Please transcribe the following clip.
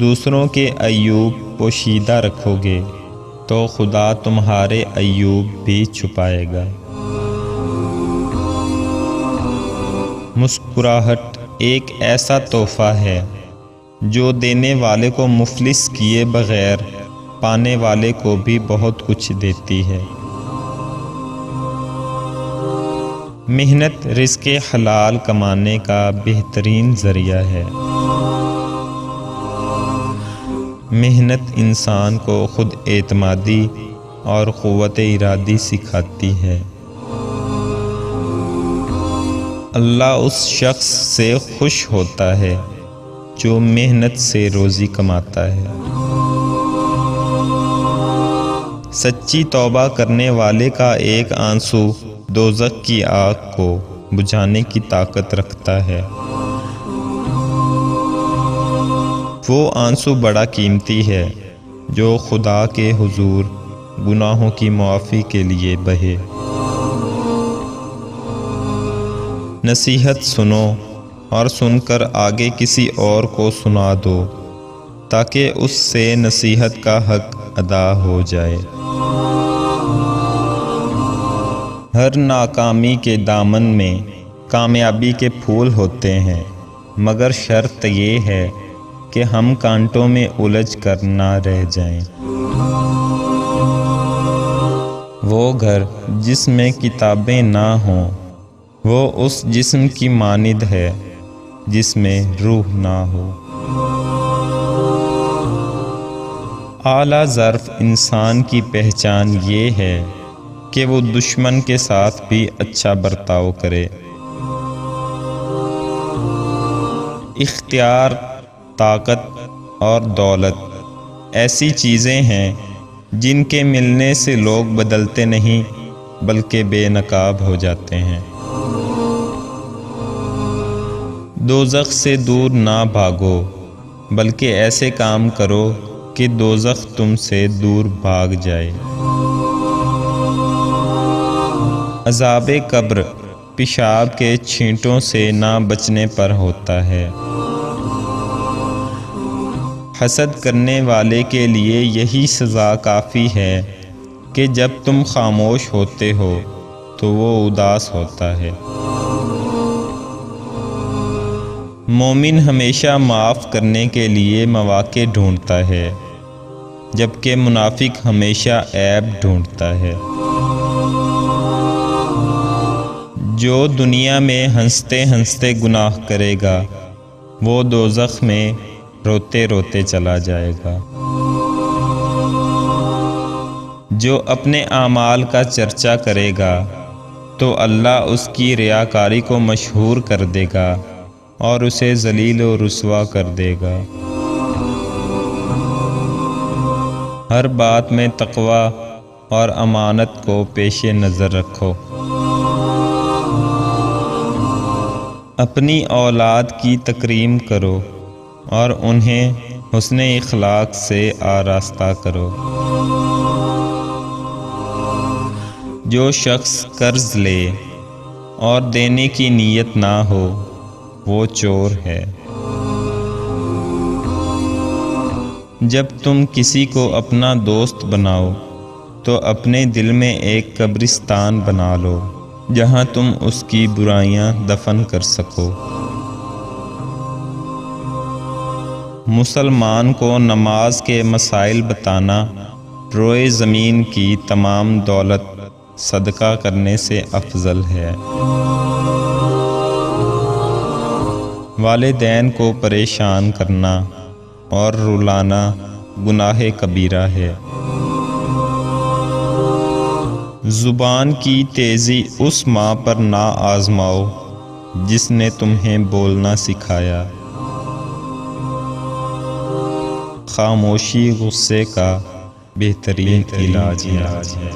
دوسروں کے عیوب پوشیدہ رکھو گے تو خدا تمہارے عیوب بھی چھپائے گا۔ مسکراہٹ ایک ایسا تحفہ ہے جو دینے والے کو مفلس کیے بغیر پانے والے کو بھی بہت کچھ دیتی ہے۔ محنت رزق حلال کمانے کا بہترین ذریعہ ہے۔ محنت انسان کو خود اعتمادی اور قوت ارادی سکھاتی ہے۔ اللہ اس شخص سے خوش ہوتا ہے جو محنت سے روزی کماتا ہے۔ سچی توبہ کرنے والے کا ایک آنسو دوزخ کی آگ کو بجھانے کی طاقت رکھتا ہے۔ وہ آنسو بڑا قیمتی ہے جو خدا کے حضور گناہوں کی معافی کے لیے بہے۔ نصیحت سنو اور سن کر آگے کسی اور کو سنا دو تاکہ اس سے نصیحت کا حق ادا ہو جائے۔ ہر ناکامی کے دامن میں کامیابی کے پھول ہوتے ہیں، مگر شرط یہ ہے کہ ہم کانٹوں میں الجھ کر نہ رہ جائیں۔ وہ گھر جس میں کتابیں نہ ہوں وہ اس جسم کی مانند ہے جس میں روح نہ ہو۔ اعلیٰ ظرف انسان کی پہچان یہ ہے کہ وہ دشمن کے ساتھ بھی اچھا برتاؤ کرے۔ اختیار، طاقت اور دولت ایسی چیزیں ہیں جن کے ملنے سے لوگ بدلتے نہیں بلکہ بے نقاب ہو جاتے ہیں۔ دوزخ سے دور نہ بھاگو بلکہ ایسے کام کرو کہ دوزخ تم سے دور بھاگ جائے۔ عذاب قبر پیشاب کے چھینٹوں سے نہ بچنے پر ہوتا ہے۔ حسد کرنے والے کے لیے یہی سزا کافی ہے کہ جب تم خاموش ہوتے ہو تو وہ اداس ہوتا ہے۔ مومن ہمیشہ معاف کرنے کے لیے مواقع ڈھونڈتا ہے جبکہ منافق ہمیشہ عیب ڈھونڈتا ہے۔ جو دنیا میں ہنستے ہنستے گناہ کرے گا وہ دوزخ میں روتے روتے چلا جائے گا۔ جو اپنے اعمال کا چرچا کرے گا تو اللہ اس کی ریاکاری کو مشہور کر دے گا اور اسے ذلیل و رسوا کر دے گا۔ ہر بات میں تقوی اور امانت کو پیش نظر رکھو۔ اپنی اولاد کی تکریم کرو اور انہیں حسن اخلاق سے آراستہ کرو۔ جو شخص قرض لے اور دینے کی نیت نہ ہو وہ چور ہے۔ جب تم کسی کو اپنا دوست بناؤ تو اپنے دل میں ایک قبرستان بنا لو جہاں تم اس کی برائیاں دفن کر سکو۔ مسلمان کو نماز کے مسائل بتانا روئے زمین کی تمام دولت صدقہ کرنے سے افضل ہے۔ والدین کو پریشان کرنا اور رلانا گناہ کبیرہ ہے۔ زبان کی تیزی اس ماں پر نہ آزماؤ جس نے تمہیں بولنا سکھایا۔ خاموشی غصے کا بہترین علاج ہے۔